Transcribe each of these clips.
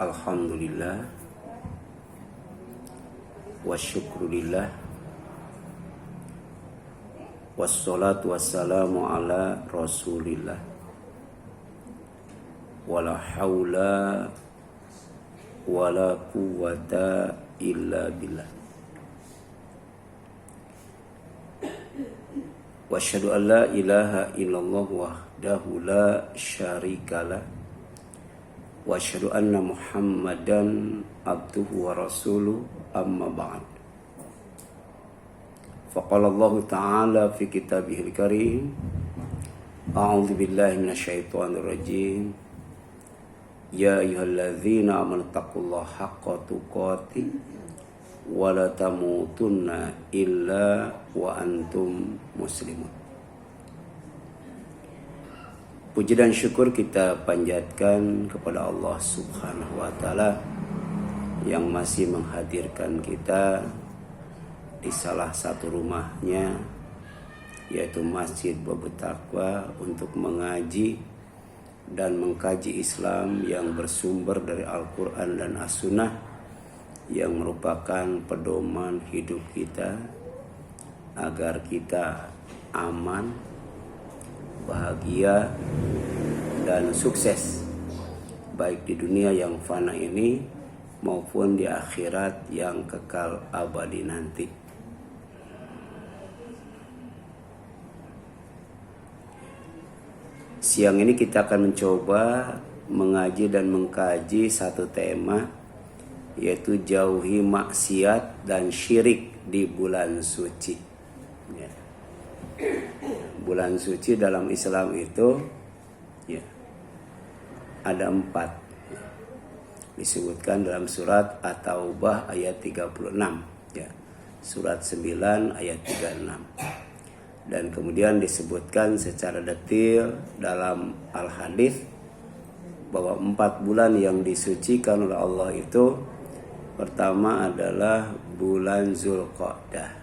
Alhamdulillah wa syukrulillah wassalatu wassalamu ala rasulillah wala hawla wala quwwata illa billah wa asyhadu an la ilaha illallah wahdahu la syarikalah wa asyhadu anna Muhammadan abduhu wa rasuluh amma ba'd. Faqala Allah Ta'ala fi kitabihil karim a'udzu billahi minasyaitonir rajim ya ayyuhalladzina amanu taqullaha haqqa tuqatih wa la tamutunna illa wa antum muslimun. Puji dan syukur kita panjatkan kepada Allah Subhanahu wa Ta'ala yang masih menghadirkan kita di salah satu rumahnya, yaitu Masjid Babut Taqwa, untuk mengaji dan mengkaji Islam yang bersumber dari Al-Quran dan As-Sunnah, yang merupakan pedoman hidup kita agar kita aman, bahagia dan sukses, baik di dunia yang fana ini maupun di akhirat yang kekal abadi nanti. Siang ini kita akan mencoba mengaji dan mengkaji satu tema, yaitu jauhi maksiat dan syirik di bulan suci. Ya. Bulan suci dalam Islam itu ada 4, disebutkan dalam surat At-Taubah ayat 36, surat 9 ayat 36, dan kemudian disebutkan secara detail dalam Al-Hadits bahwa 4 bulan yang disucikan oleh Allah itu, pertama adalah bulan Zulqa'dah,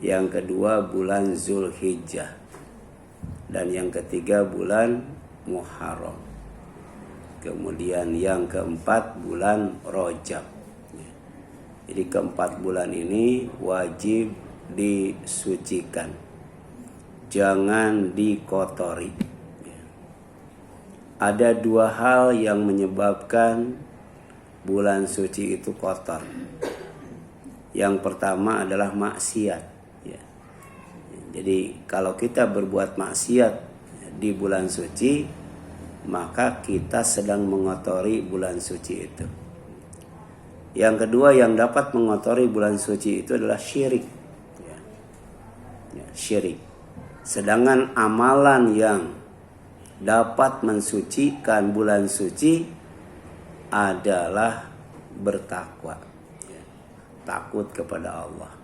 yang kedua bulan Zulhijjah, dan yang ketiga bulan Muharram, kemudian yang keempat bulan Rajab. Jadi keempat bulan ini wajib disucikan, jangan dikotori. Ada 2 hal yang menyebabkan bulan suci itu kotor. Yang pertama adalah maksiat. Jadi kalau kita berbuat maksiat di bulan suci, maka kita sedang mengotori bulan suci itu. Yang kedua yang dapat mengotori bulan suci itu adalah syirik. Syirik. Sedangkan amalan yang dapat mensucikan bulan suci adalah bertakwa. Takut kepada Allah,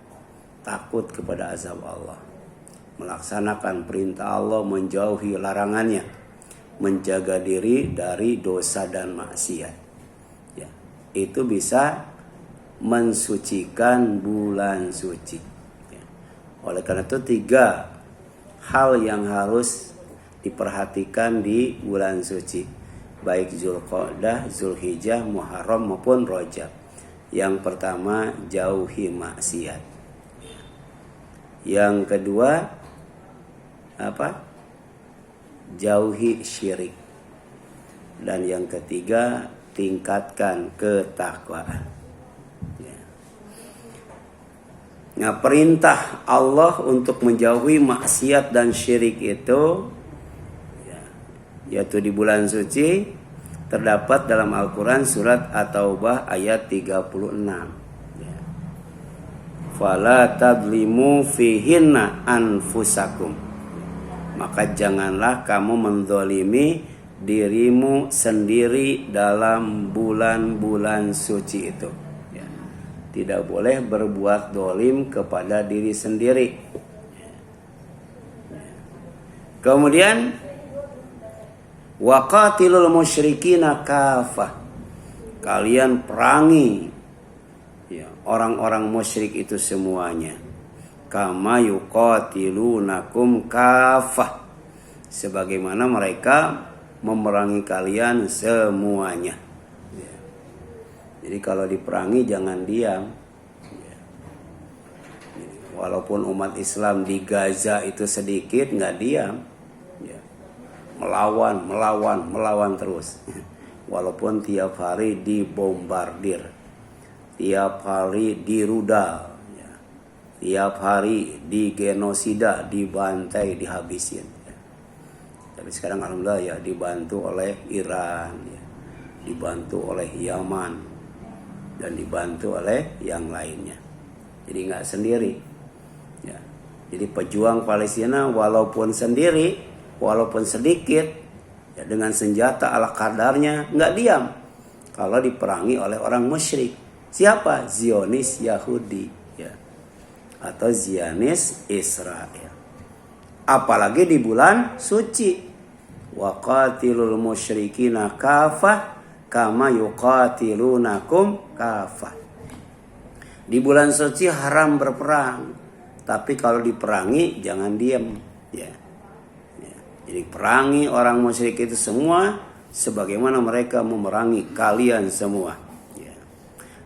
takut kepada azab Allah, melaksanakan perintah Allah, menjauhi larangannya, menjaga diri dari dosa dan maksiat. Itu bisa mensucikan bulan suci. Oleh karena itu 3 hal yang harus diperhatikan di bulan suci, baik Zulqa'dah, Zulhijjah, Muharram maupun Rajab. Yang pertama, jauhi maksiat. Yang kedua, jauhi syirik. Dan yang ketiga, tingkatkan ketakwaan. Nah, perintah Allah untuk menjauhi maksiat dan syirik itu, yaitu di bulan suci, terdapat dalam Al-Quran surat At-Taubah ayat 36. Fala tadlimu fihinna anfusakum. Maka janganlah kamu menzalimi dirimu sendiri dalam bulan-bulan suci itu. Tidak boleh berbuat dolim kepada diri sendiri. Kemudian waqatilul musyrikina kafah. Kalian perangi orang-orang musyrik itu semuanya. Kama yuqatilunakum kafah. Sebagaimana mereka memerangi kalian semuanya. Jadi kalau diperangi jangan diam. Walaupun umat Islam di Gaza itu sedikit, nggak diam. Melawan terus. Walaupun tiap hari dibombardir, tiap hari dirudal, tiap hari digenosida, dibantai, dihabisin. Tapi sekarang alhamdulillah ya dibantu oleh Iran, dibantu oleh Yaman, dan dibantu oleh yang lainnya. Jadi nggak sendiri. Ya. Jadi pejuang Palestina walaupun sendiri, walaupun sedikit, ya dengan senjata ala kadarnya nggak diam. Kalau diperangi oleh orang musyrik, siapa? Zionis Yahudi, ya. Atau Zionis Israel. Apalagi di bulan suci. Wa qatilul musyrikina kafah kama yuqatilunakum kafah. Di bulan suci haram berperang, tapi kalau diperangi jangan diam, ya. Jadi perangi orang musyrik itu semua sebagaimana mereka memerangi kalian semua, ya.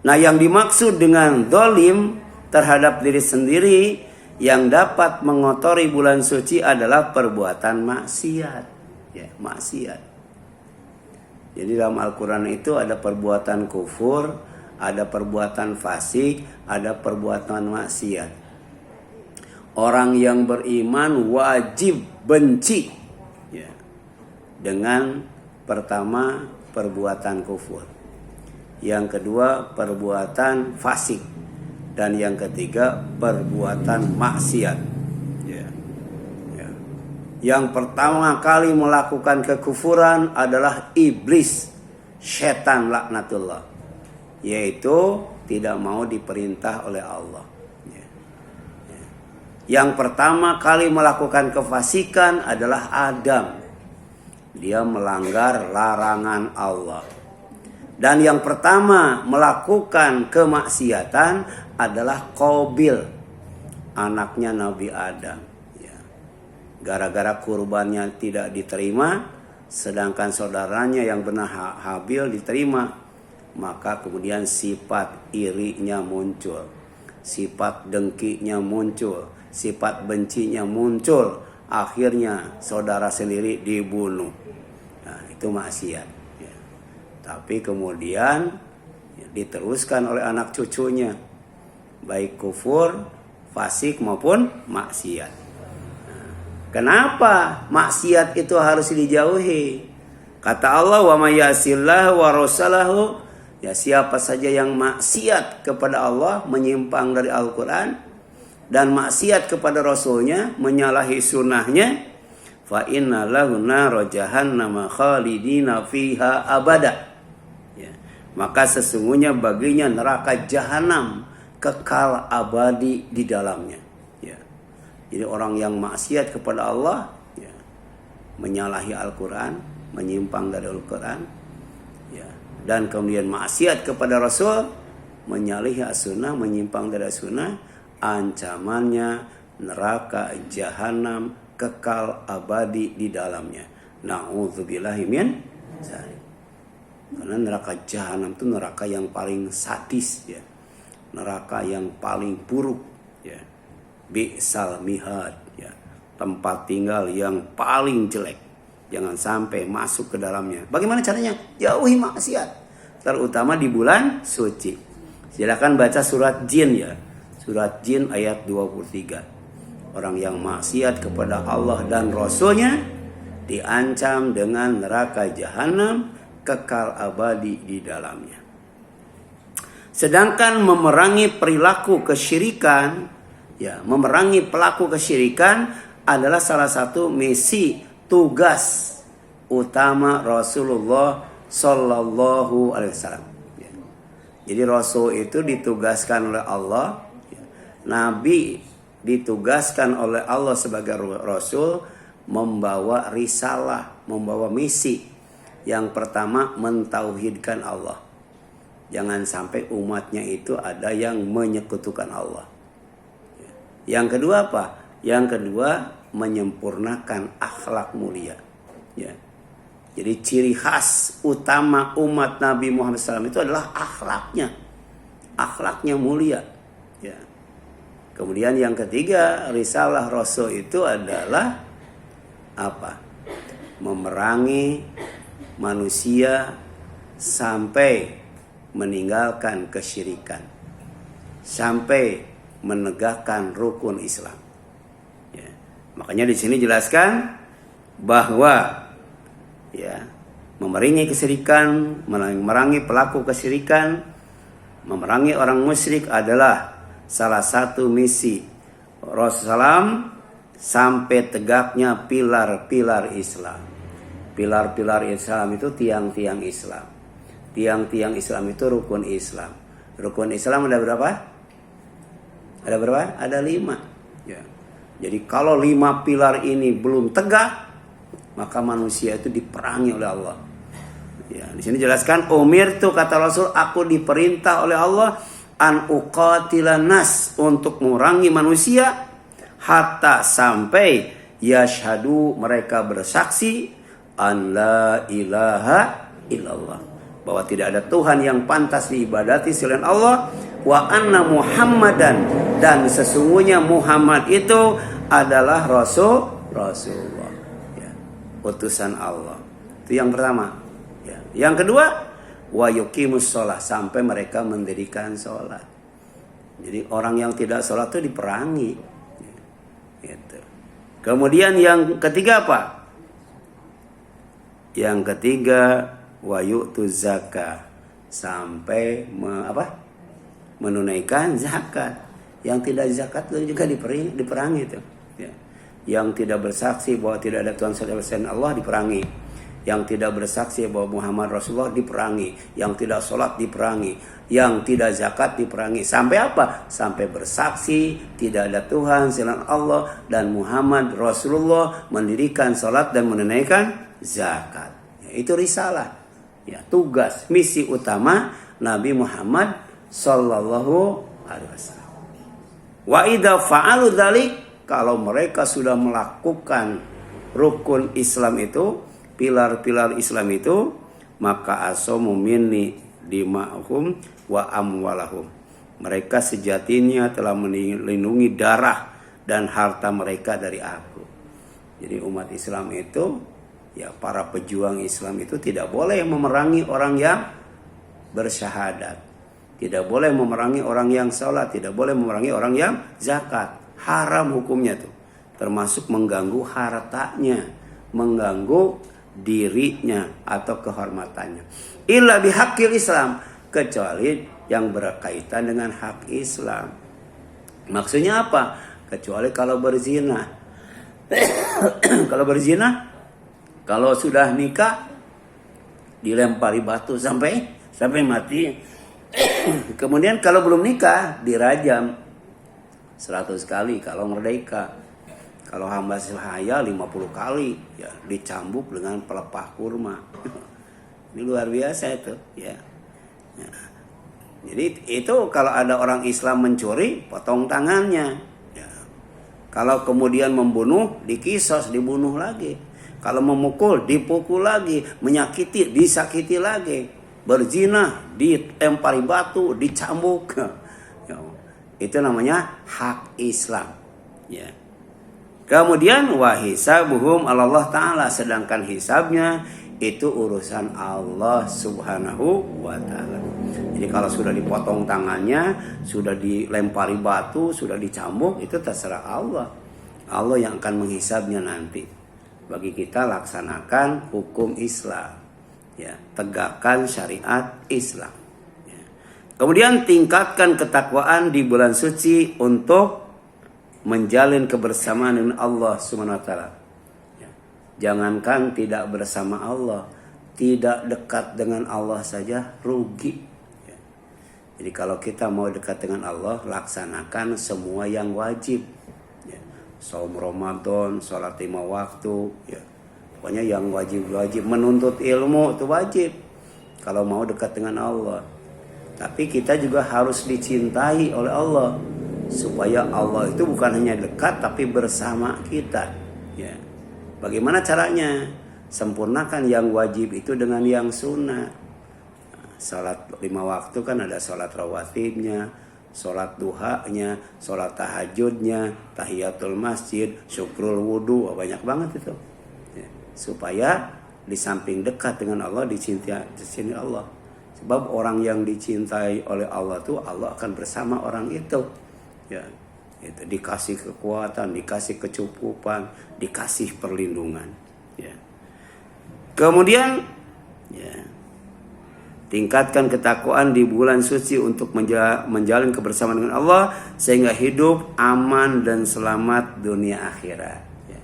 Nah, yang dimaksud dengan dolim terhadap diri sendiri yang dapat mengotori bulan suci adalah perbuatan maksiat, ya, maksiat. Jadi dalam Al-Quran itu ada perbuatan kufur, ada perbuatan fasik, ada perbuatan maksiat. Orang yang beriman wajib benci, ya, dengan pertama perbuatan kufur, yang kedua perbuatan fasik, dan yang ketiga perbuatan maksiat, ya. Ya. Yang pertama kali melakukan kekufuran adalah iblis, setan laknatullah, yaitu tidak mau diperintah oleh Allah. Yang pertama kali melakukan kefasikan adalah Adam. Dia melanggar larangan Allah. Dan yang pertama melakukan kemaksiatan adalah Qabil, anaknya Nabi Adam. Gara-gara kurbannya tidak diterima, sedangkan saudaranya yang bernama Habil diterima, maka kemudian sifat irinya muncul, sifat dengkinya muncul, sifat bencinya muncul, akhirnya saudara sendiri dibunuh. Nah, itu maksiat, ya. Tapi kemudian ya, diteruskan oleh anak cucunya, baik kufur, fasik maupun maksiat. Nah, kenapa maksiat itu harus dijauhi? Kata Allah, wa may yasillahu wa rasulahu, ya, siapa saja yang maksiat kepada Allah, menyimpang dari Al-Quran, dan maksiat kepada Rasulnya, menyalahi sunnahnya, fa inna lahu nara jahannama khalidina fiha abada, ya. Maka sesungguhnya baginya neraka jahanam kekal abadi di dalamnya, ya. Jadi orang yang maksiat kepada Allah, ya, menyalahi Al-Quran, menyimpang dari Al-Quran, ya, dan kemudian maksiat kepada Rasul, menyalahi as-sunnah, menyimpang dari as-sunnah, ancamannya neraka jahanam kekal abadi di dalamnya. Na'udzubillahi min dzalik. Karena neraka jahanam itu neraka yang paling sadis, ya. Neraka yang paling buruk, ya. Bi'sal mihad, ya. Tempat tinggal yang paling jelek. Jangan sampai masuk ke dalamnya. Bagaimana caranya? Jauhi maksiat, terutama di bulan suci. Silakan baca surat Jin, ya. Surat Jin ayat 23. Orang yang maksiat kepada Allah dan Rasulnya diancam dengan neraka jahanam kekal abadi di dalamnya. Sedangkan memerangi perilaku kesyirikan, ya, memerangi pelaku kesyirikan adalah salah satu misi tugas utama Rasulullah Sallallahu Alaihi Wasallam. Jadi Rasul itu ditugaskan oleh Allah, Nabi ditugaskan oleh Allah sebagai Rasul, membawa risalah, membawa misi. Yang pertama, mentauhidkan Allah. Jangan sampai umatnya itu ada yang menyekutukan Allah. Yang kedua apa? Yang kedua, menyempurnakan akhlak mulia, ya. Jadi ciri khas utama umat Nabi Muhammad SAW itu adalah akhlaknya. Akhlaknya mulia. Ya. Kemudian yang ketiga, risalah Rasul itu adalah apa? Memerangi manusia sampai meninggalkan kesyirikan. Sampai menegakkan rukun Islam. Ya. Makanya di sini jelaskan bahwa ya, memerangi kesyirikan, memerangi pelaku kesyirikan, memerangi orang musyrik adalah salah satu misi Rasulullah sampai tegaknya pilar-pilar Islam. Pilar-pilar Islam itu tiang-tiang Islam. Tiang-tiang Islam itu rukun Islam. Rukun Islam ada berapa? Ada berapa? Ada 5. Ya. Jadi kalau 5 pilar ini belum tegak, maka manusia itu diperangi oleh Allah. Ya, di sini jelaskan umirtu, kata Rasul, aku diperintah oleh Allah an uqatilan nas, untuk memerangi manusia hatta sampai yashhadu, mereka bersaksi an la ilaha illallah, bahwa tidak ada Tuhan yang pantas diibadati selain Allah, wa anna Muhammadan, dan sesungguhnya Muhammad itu adalah Rasulullah, ya, utusan Allah. Itu yang pertama. Ya. Yang kedua, wa yuqimus shalah, sampai mereka mendirikan sholat. Jadi orang yang tidak sholat itu diperangi. Gitu. Kemudian yang ketiga apa? Yang ketiga, wa yu'tuz zakah, sampai menunaikan zakat. Yang tidak zakat itu juga diperangi itu. Ya. Yang tidak bersaksi bahwa tidak ada Tuhan selain Allah diperangi. Yang tidak bersaksi bahwa Muhammad Rasulullah diperangi. Yang tidak sholat diperangi. Yang tidak zakat diperangi. Sampai apa? Sampai bersaksi tidak ada Tuhan selain Allah dan Muhammad Rasulullah, mendirikan sholat dan menunaikan zakat. Ya, itu risalah. Ya, tugas, misi utama Nabi Muhammad sallallahu alaihi wasallam. Wa idza fa'alu dzalik, kalau mereka sudah melakukan rukun Islam itu, pilar-pilar Islam itu, maka asamu minni dima'hum wa amwalahum. Mereka sejatinya telah melindungi darah dan harta mereka dari aku. Jadi umat Islam itu, ya, para pejuang Islam itu tidak boleh memerangi orang yang bersyahadat, tidak boleh memerangi orang yang sholat, tidak boleh memerangi orang yang zakat. Haram hukumnya tuh, termasuk mengganggu hartanya, mengganggu dirinya atau kehormatannya. Illa bihaqqil Islam, kecuali yang berkaitan dengan hak Islam. Maksudnya apa? Kecuali kalau berzina. Kalau berzina, kalau sudah nikah dilempari batu sampai mati. Kemudian kalau belum nikah dirajam 100 kali kalau merdeka. Kalau hamba sahaya 50 kali, ya, dicambuk dengan pelepah kurma. Ini luar biasa itu, ya. Ya. Jadi itu kalau ada orang Islam mencuri, potong tangannya. Ya. Kalau kemudian membunuh, dikisos, dibunuh lagi. Kalau memukul, dipukul lagi. Menyakiti, disakiti lagi. Berzina, dilempari batu, dicambuk. Ya. Itu namanya hak Islam. Ya. Kemudian wahisabuhum Allah Ta'ala, sedangkan hisabnya itu urusan Allah Subhanahu wa Ta'ala. Jadi kalau sudah dipotong tangannya, sudah dilempari batu, sudah dicambuk, itu terserah Allah. Allah yang akan menghisabnya nanti. Bagi kita laksanakan hukum Islam, ya, tegakkan syariat Islam. Ya. Kemudian tingkatkan ketakwaan di bulan suci untuk menjalin kebersamaan dengan Allah Subhanahu wa Ta'ala. Ya. Jangankan tidak bersama Allah, tidak dekat dengan Allah saja rugi. Ya. Jadi kalau kita mau dekat dengan Allah, laksanakan semua yang wajib. Ya. Saum Ramadan, sholat 5 waktu, ya. Pokoknya yang wajib-wajib, menuntut ilmu itu wajib kalau mau dekat dengan Allah. Tapi kita juga harus dicintai oleh Allah, supaya Allah itu bukan hanya dekat tapi bersama kita. Ya. Bagaimana caranya? Sempurnakan yang wajib itu dengan yang sunnah. Salat 5 waktu kan ada salat rawatibnya, salat duhanya, salat tahajudnya, tahiyatul masjid, syukrul wudu, banyak banget itu. Ya, supaya di samping dekat dengan Allah dicintai Allah. Sebab orang yang dicintai oleh Allah tuh Allah akan bersama orang itu. Ya, itu dikasih kekuatan, dikasih kecukupan, dikasih perlindungan. Ya. Kemudian, ya, tingkatkan ketakwaan di bulan suci untuk menjalin kebersamaan dengan Allah sehingga hidup aman dan selamat dunia akhirat. Ya.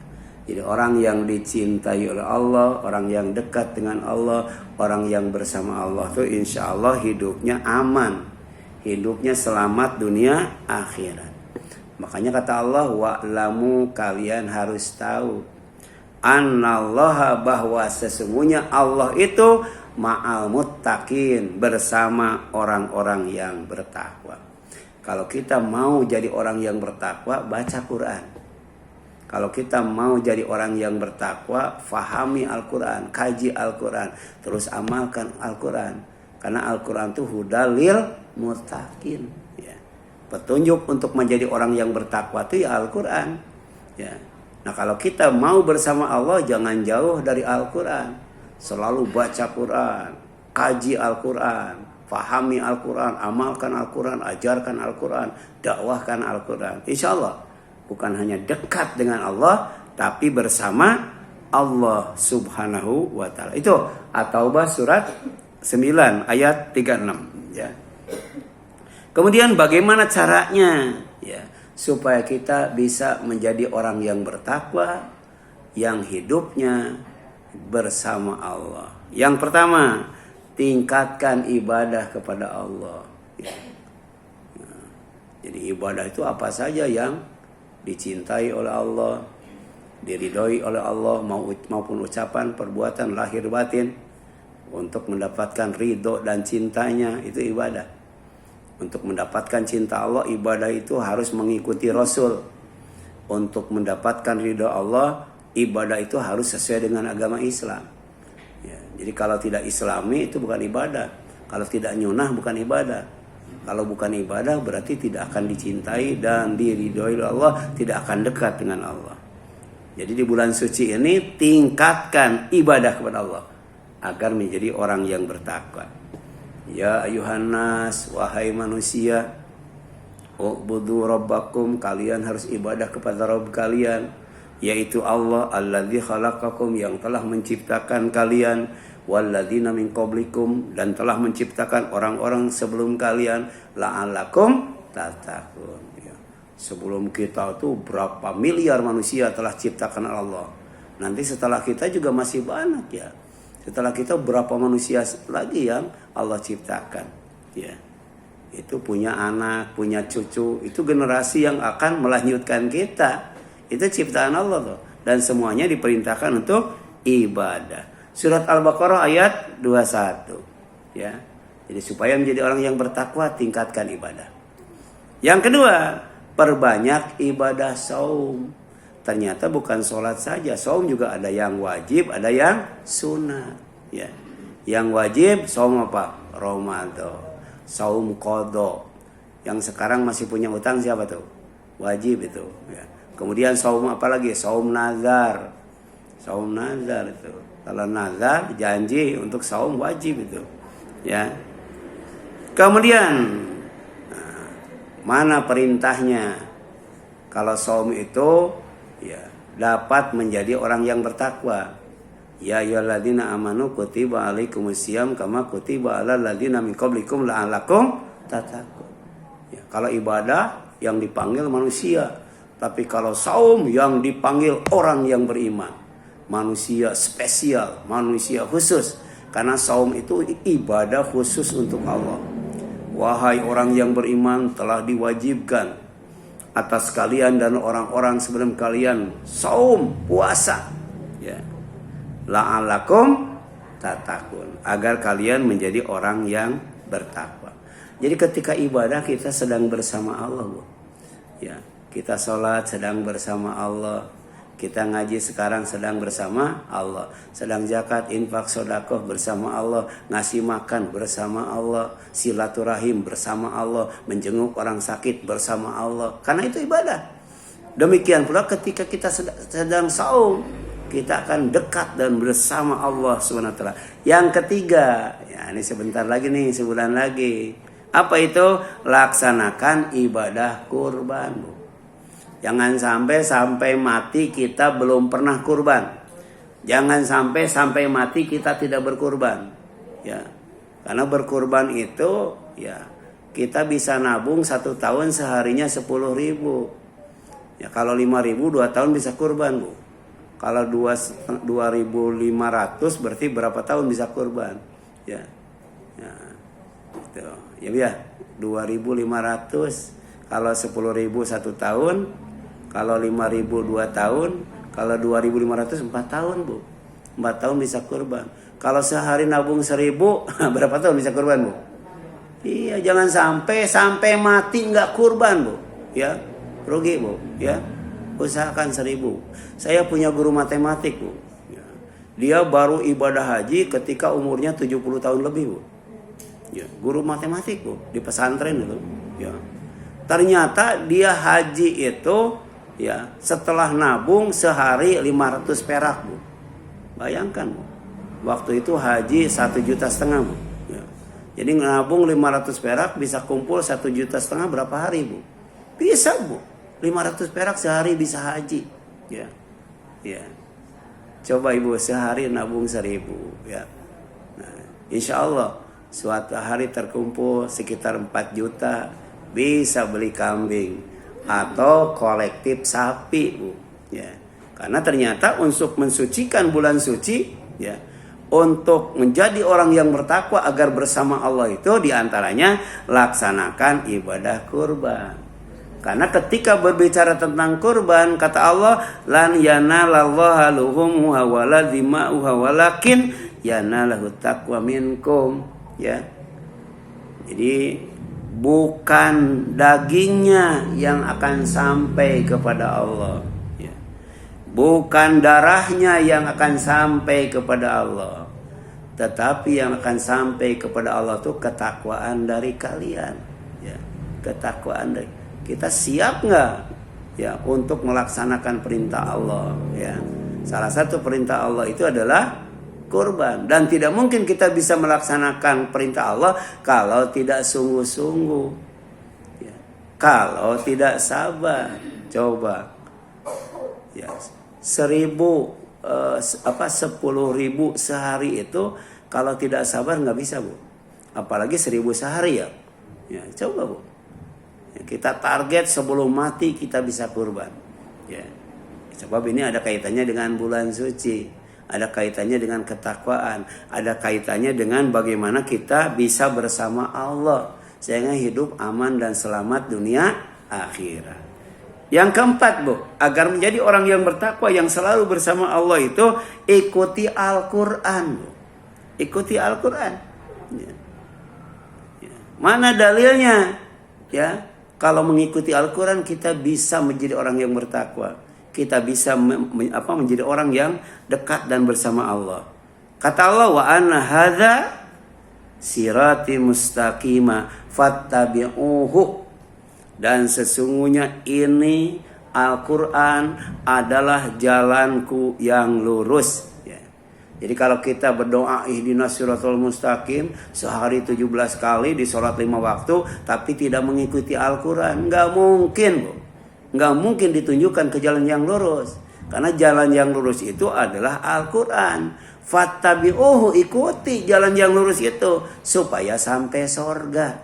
Jadi orang yang dicintai oleh Allah, orang yang dekat dengan Allah, orang yang bersama Allah itu insya Allah hidupnya aman, hidupnya selamat dunia akhirat. Makanya kata Allah, wa'lamu, kalian harus tahu, annallaha, bahwa sesungguhnya Allah itu ma'al muttaqin, bersama orang-orang yang bertakwa. Kalau kita mau jadi orang yang bertakwa, baca Quran. Kalau kita mau jadi orang yang bertakwa, fahami Al-Quran, kaji Al-Quran, terus amalkan Al-Quran. Karena Al-Quran itu hudalil muttaqin. Ya. Petunjuk untuk menjadi orang yang bertakwa itu ya Al-Quran. Ya. Nah kalau kita mau bersama Allah, jangan jauh dari Al-Quran. Selalu baca Quran, kaji Al-Quran, fahami Al-Quran, amalkan Al-Quran, ajarkan Al-Quran, dakwahkan Al-Quran. Insya Allah bukan hanya dekat dengan Allah, tapi bersama Allah subhanahu wa ta'ala. Itu At-Taubah surat 9 ayat 36. Ya. Kemudian bagaimana caranya? Ya, supaya kita bisa menjadi orang yang bertakwa, yang hidupnya bersama Allah. Yang pertama, tingkatkan ibadah kepada Allah. Ya. Nah, jadi ibadah itu apa saja yang dicintai oleh Allah, diridhoi oleh Allah, maupun ucapan, perbuatan, lahir batin, untuk mendapatkan ridho dan cintanya, itu ibadah. Untuk mendapatkan cinta Allah, ibadah itu harus mengikuti Rasul. Untuk mendapatkan ridho Allah, ibadah itu harus sesuai dengan agama Islam. Ya, jadi kalau tidak Islami itu bukan ibadah. Kalau tidak nyunah bukan ibadah. Kalau bukan ibadah berarti tidak akan dicintai dan diridhoi oleh Allah, tidak akan dekat dengan Allah. Jadi di bulan suci ini tingkatkan ibadah kepada Allah agar menjadi orang yang bertakwa. Ya ayuhan nas, wahai manusia, u'budu rabbakum, kalian harus ibadah kepada Rabb kalian, yaitu Allah alladzi khalaqakum, yang telah menciptakan kalian, walladzina min qablikum, dan telah menciptakan orang-orang sebelum kalian, la'allakum tattaqun. Ya. Sebelum kita tuh berapa miliar manusia telah ciptakan Allah. Nanti setelah kita juga masih banyak ya. Setelah kita berapa manusia lagi yang Allah ciptakan. Ya. Itu punya anak, punya cucu, itu generasi yang akan melanjutkan kita. Itu ciptaan Allah tuh. Dan semuanya diperintahkan untuk ibadah. Surat Al-Baqarah ayat 21. Ya. Jadi supaya menjadi orang yang bertakwa, tingkatkan ibadah. Yang kedua, perbanyak ibadah saum. Ternyata bukan sholat saja, saum juga ada yang wajib, ada yang sunnah. Ya. Yang wajib saum apa? Ramadan. Saum qadha. Yang sekarang masih punya utang siapa tuh? Wajib itu. Ya. Kemudian saum apa lagi? Saum nazar. Saum nazar itu. Kalau nazar janji untuk saum wajib itu. Ya. Kemudian mana perintahnya? Kalau saum itu ya dapat menjadi orang yang bertakwa. Ya ayyuhalladzina amanu kutiba alaikumusiyam kama kutiba alal ladzina min qablikum la'allakum tattaqun. Ya, kalau ibadah yang dipanggil manusia, tapi kalau saum yang dipanggil orang yang beriman. Manusia spesial, manusia khusus. Karena saum itu ibadah khusus untuk Allah. Wahai orang yang beriman, telah diwajibkan atas kalian dan orang-orang sebelum kalian saum, puasa. Ya. La'allakum tattaqun, agar kalian menjadi orang yang bertakwa. Jadi ketika ibadah kita sedang bersama Allah, Bu. Ya, kita sholat sedang bersama Allah. Kita ngaji sekarang sedang bersama Allah. Sedang zakat, infak, sedekah bersama Allah. Ngasih makan bersama Allah. Silaturahim bersama Allah. Menjenguk orang sakit bersama Allah. Karena itu ibadah. Demikian pula ketika kita sedang saum, kita akan dekat dan bersama Allah SWT. Yang ketiga, ya ini sebentar lagi nih, sebulan lagi. Apa itu? Laksanakan ibadah kurban, Bu. Jangan sampai mati kita belum pernah kurban. Jangan sampai mati kita tidak berkurban. Ya, karena berkurban itu ya kita bisa nabung 1 tahun seharinya 10.000. Ya kalau 5.000 2 tahun bisa kurban, Bu. Kalau 2.500 berarti berapa tahun bisa kurban? Ya, ya, gitu. Ya 2.500 kalau 10.000 1 tahun. Kalau 5.000 2 tahun, kalau 2.500 4 tahun, Bu. 4 tahun bisa kurban. Kalau sehari nabung 1.000, berapa tahun bisa kurban, Bu? Iya, jangan sampai mati nggak kurban, Bu. Ya, rugi, Bu. Ya, usahakan 1.000. Saya punya guru matematik, Bu. Ya. Dia baru ibadah haji ketika umurnya 70 tahun lebih, Bu. Ya, guru matematik, Bu, di pesantren itu. Ya. Ternyata dia haji itu ya setelah nabung sehari 500 perak, Bu. Bayangkan, Bu. Waktu itu haji 1,5 juta, Bu. Ya. Jadi nabung 500 perak bisa kumpul 1,5 juta berapa hari, Bu? Bisa, Bu. 500 perak sehari bisa haji. Ya. Ya. Coba Ibu sehari nabung 1.000, ya. Nah, insya Allah suatu hari terkumpul sekitar 4 juta, bisa beli kambing atau kolektif sapi, Bu. Ya. Karena ternyata untuk mensucikan bulan suci, ya, untuk menjadi orang yang bertakwa agar bersama Allah itu diantaranya laksanakan ibadah kurban. Karena ketika berbicara tentang kurban, kata Allah, lan yanalallaha luhumuha wala dima'uha walakin yanalahu taqwa minkum. Ya. Jadi bukan dagingnya yang akan sampai kepada Allah, ya. Bukan darahnya yang akan sampai kepada Allah, tetapi yang akan sampai kepada Allah itu ketakwaan dari kalian, ya. Ketakwaan dari kita. Siap nggak, ya, untuk melaksanakan perintah Allah, ya. Salah satu perintah Allah itu adalah kurban, dan tidak mungkin kita bisa melaksanakan perintah Allah kalau tidak sungguh-sungguh, ya. Kalau tidak sabar. Coba, ya, 10.000 sehari itu kalau tidak sabar nggak bisa, Bu. Apalagi 1.000 sehari, ya. Ya, coba, Bu. Ya, kita target sebelum mati kita bisa kurban, ya. Sebab ini ada kaitannya dengan bulan suci. Ada kaitannya dengan ketakwaan, ada kaitannya dengan bagaimana kita bisa bersama Allah sehingga hidup aman dan selamat dunia akhirat. Yang keempat, Bu, agar menjadi orang yang bertakwa yang selalu bersama Allah itu ikuti Al-Qur'an, Bu. Ikuti Al-Qur'an. Ya. Ya. Mana dalilnya? Ya, kalau mengikuti Al-Qur'an kita bisa menjadi orang yang bertakwa. Kita bisa menjadi orang yang dekat dan bersama Allah. Kata Allah, wa anna hadza sirati mustaqima fattabi'uhu. Dan sesungguhnya ini Al-Qur'an adalah jalanku yang lurus, ya. Jadi kalau kita berdoa ihdinas siratal mustaqim sehari 17 kali di sholat 5 waktu tapi tidak mengikuti Al-Qur'an, enggak mungkin, Bu. Nggak mungkin ditunjukkan ke jalan yang lurus. Karena jalan yang lurus itu adalah Al-Quran. Fattabi'uhu, ikuti jalan yang lurus itu supaya sampai sorga.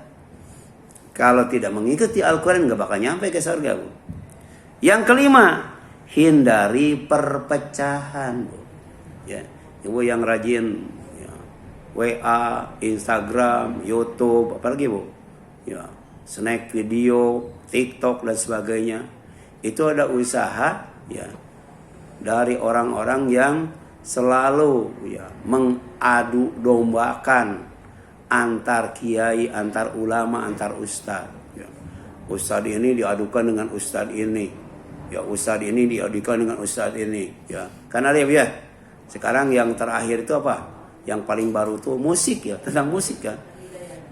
Kalau tidak mengikuti Al-Quran nggak bakal nyampe ke sorga, Bu. Yang kelima, hindari perpecahan, Bu. Ya, Ibu yang rajin, ya, WA, Instagram, YouTube, apalagi, Bu, ya, snack video, TikTok dan sebagainya. Itu ada usaha, ya, dari orang-orang yang selalu, ya, mengadu dombakan antar kiai, antar ulama, antar ustadz, ya. Ustadz ini diadukan dengan ustadz ini, Ya ustadz ini diadukan dengan ustadz ini. Ya, karena ya sekarang yang terakhir itu apa? Yang paling baru tuh musik ya, tentang musik kan.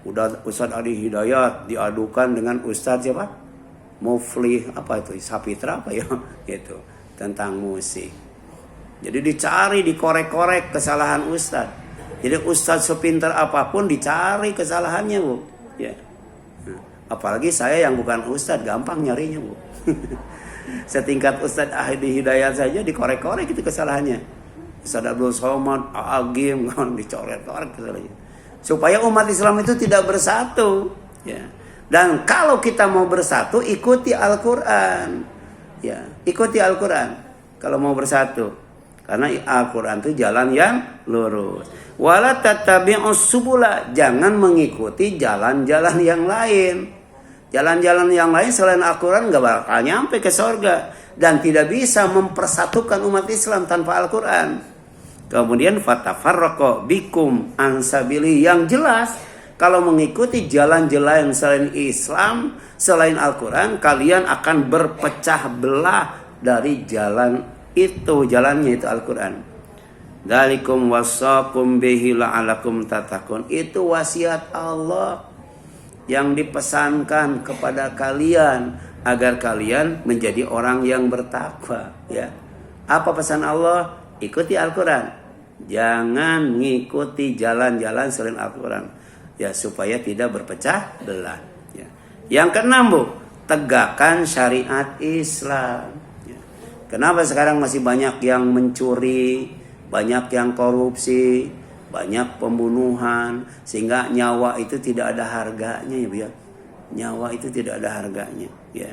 Udah Ustadz Adi Hidayat diadukan dengan Ustadz siapa? Muflih apa itu? Sapitra apa ya? Gitu. Tentang musik. Jadi dicari, dikorek-korek kesalahan Ustadz. Jadi Ustadz sepintar apapun dicari kesalahannya, Bu. Ya. Apalagi saya yang bukan Ustadz, gampang nyarinya, Bu. Setingkat Ustadz Adi Hidayat saja dikorek-korek itu kesalahannya. Ustadz Abdul Somad, Agim, dicoret-coret kesalahannya. Supaya umat Islam itu tidak bersatu. Ya. Dan kalau kita mau bersatu, ikuti Al-Quran. Ya, ikuti Al-Quran. Kalau mau bersatu. Karena Al-Quran itu jalan yang lurus. Wala tattabi'us subula. Jangan mengikuti jalan-jalan yang lain. Jalan-jalan yang lain selain Al-Quran gak bakal nyampe ke surga. Dan tidak bisa mempersatukan umat Islam tanpa Al-Quran. Kemudian fatafarraqa bikum ansabili. Yang jelas kalau mengikuti jalan-jalan selain Islam, selain Al-Quran, kalian akan berpecah belah dari jalan itu. Jalannya itu Al-Quran. Dzalikum wasaqum bihi la'alakum tattaqun. Itu wasiat Allah yang dipesankan kepada kalian agar kalian menjadi orang yang bertakwa. Ya. Apa pesan Allah? Ikuti Al-Quran. Jangan ngikuti jalan-jalan selain Al-Quran. Ya, supaya tidak berpecah belah. Ya. Yang keenam, Bu, tegakkan syariat Islam. Ya. Kenapa sekarang masih banyak yang mencuri, banyak yang korupsi, banyak pembunuhan, sehingga nyawa itu tidak ada harganya, ya, Bu ya. Nyawa itu tidak ada harganya, ya.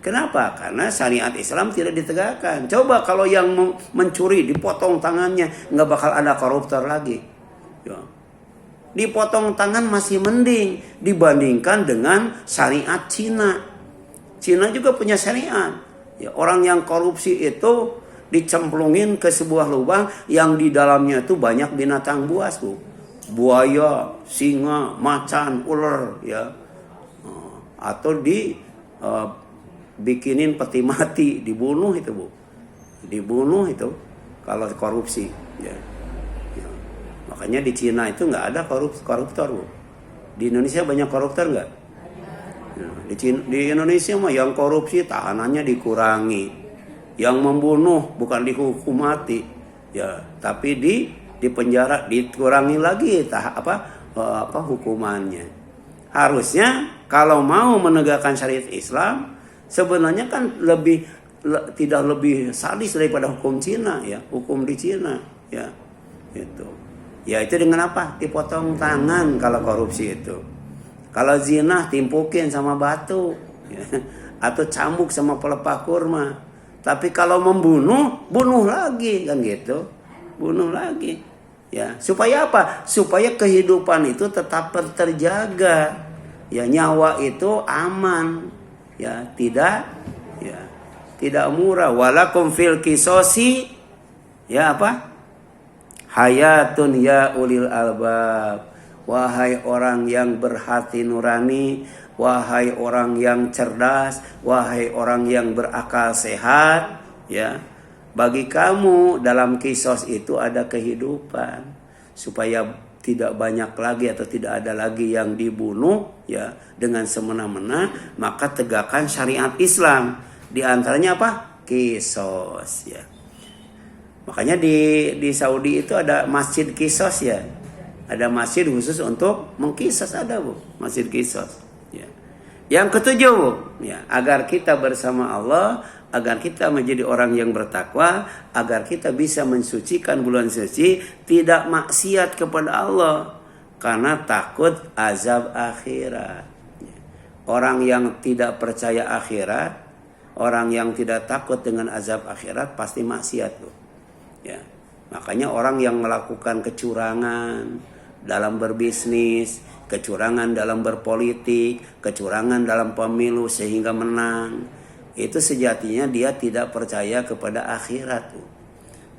Kenapa? Karena syariat Islam tidak ditegakkan. Coba kalau yang mencuri dipotong tangannya, nggak bakal ada koruptor lagi. Ya. Dipotong tangan masih mending dibandingkan dengan syariat Cina. Cina juga punya syariat. Ya, orang yang korupsi itu dicemplungin ke sebuah lubang yang di dalamnya itu banyak binatang buas, Bu. Buaya, singa, macan, ular, ya. Atau bikinin peti mati, dibunuh itu, Bu. Dibunuh itu kalau korupsi, ya. Ya. Makanya di Cina itu nggak ada koruptor, Bu. Di Indonesia banyak koruptor nggak? Ya. Di Indonesia mah yang korupsi tahanannya dikurangi, yang membunuh bukan dihukum mati, ya, tapi di penjara dikurangi lagi hukumannya. Harusnya kalau mau menegakkan syariat Islam sebenarnya kan tidak lebih sadis daripada hukum Cina, ya, hukum di Cina, ya, itu. Ya itu dengan apa? Dipotong tangan kalau korupsi itu. Kalau zina timpukin sama batu, ya, atau cambuk sama pelepah kurma. Tapi kalau membunuh, bunuh lagi, kan gitu, bunuh lagi, ya. Supaya apa? Supaya kehidupan itu tetap terjaga, ya, nyawa itu aman. Ya, tidak murah. Walakum fil qisosi, ya apa? Hayatun ya ulil albab. Wahai orang yang berhati nurani, wahai orang yang cerdas, wahai orang yang berakal sehat, ya. Bagi kamu dalam kisos itu ada kehidupan, supaya tidak banyak lagi atau tidak ada lagi yang dibunuh, ya, dengan semena-mena, maka tegakkan syariat Islam. Di antaranya apa? Kisos, ya. Makanya di Saudi itu ada masjid kisos, ya. Ada masjid khusus untuk mengkisos, ada, Bu, masjid kisos, ya. Yang ketujuh, Bu, ya, agar kita bersama Allah, agar kita menjadi orang yang bertakwa, agar kita bisa mensucikan bulan suci, tidak maksiat kepada Allah karena takut azab akhirat. Orang yang tidak percaya akhirat, orang yang tidak takut dengan azab akhirat pasti maksiat, Bu. Ya. Makanya orang yang melakukan kecurangan dalam berbisnis, kecurangan dalam berpolitik, kecurangan dalam pemilu sehingga menang, itu sejatinya dia tidak percaya kepada akhirat,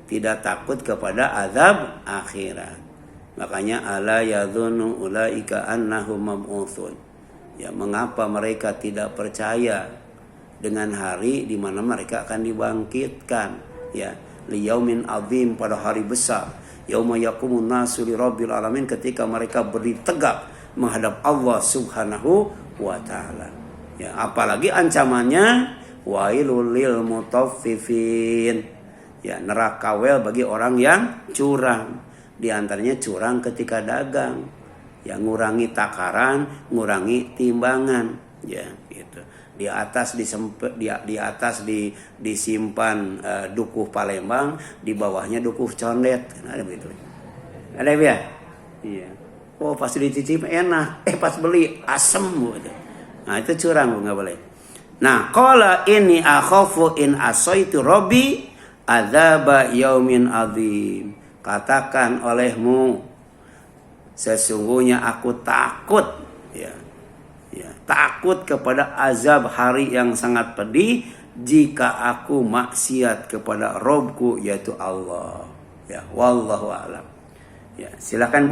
tidak takut kepada azab akhirat. Makanya ala yadhunnu ulaika annahum mab'utsun. Ya, mengapa mereka tidak percaya dengan hari di mana mereka akan dibangkitkan, ya, liyaumin azim, pada hari besar, yauma yaqumun nasu lirabbil alamin, ketika mereka berdiri tegak menghadap Allah Subhanahu wa taala. Ya, apalagi ancamannya wailul lil mutaffifin. Ya, neraka wel bagi orang yang curang. Di antaranya curang ketika dagang. Ya, ngurangi takaran, ngurangi timbangan, ya, gitu. Di atas disimpan dukuh Palembang, di bawahnya dukuh condet, kan ada begitu. Ada ya? Iya. Oh, pas dicicip enak, pas beli asem gitu. Nah, itu curang, nggak boleh. Nah, qala inni akhafu in asaitu rabbi adzaba yaumin adzim. Katakan olehmu, sesungguhnya aku takut, ya, takut kepada azab hari yang sangat pedih jika aku maksiat kepada Robku, yaitu Allah. Ya, wallahu a'lam. Ya, silakan Bu.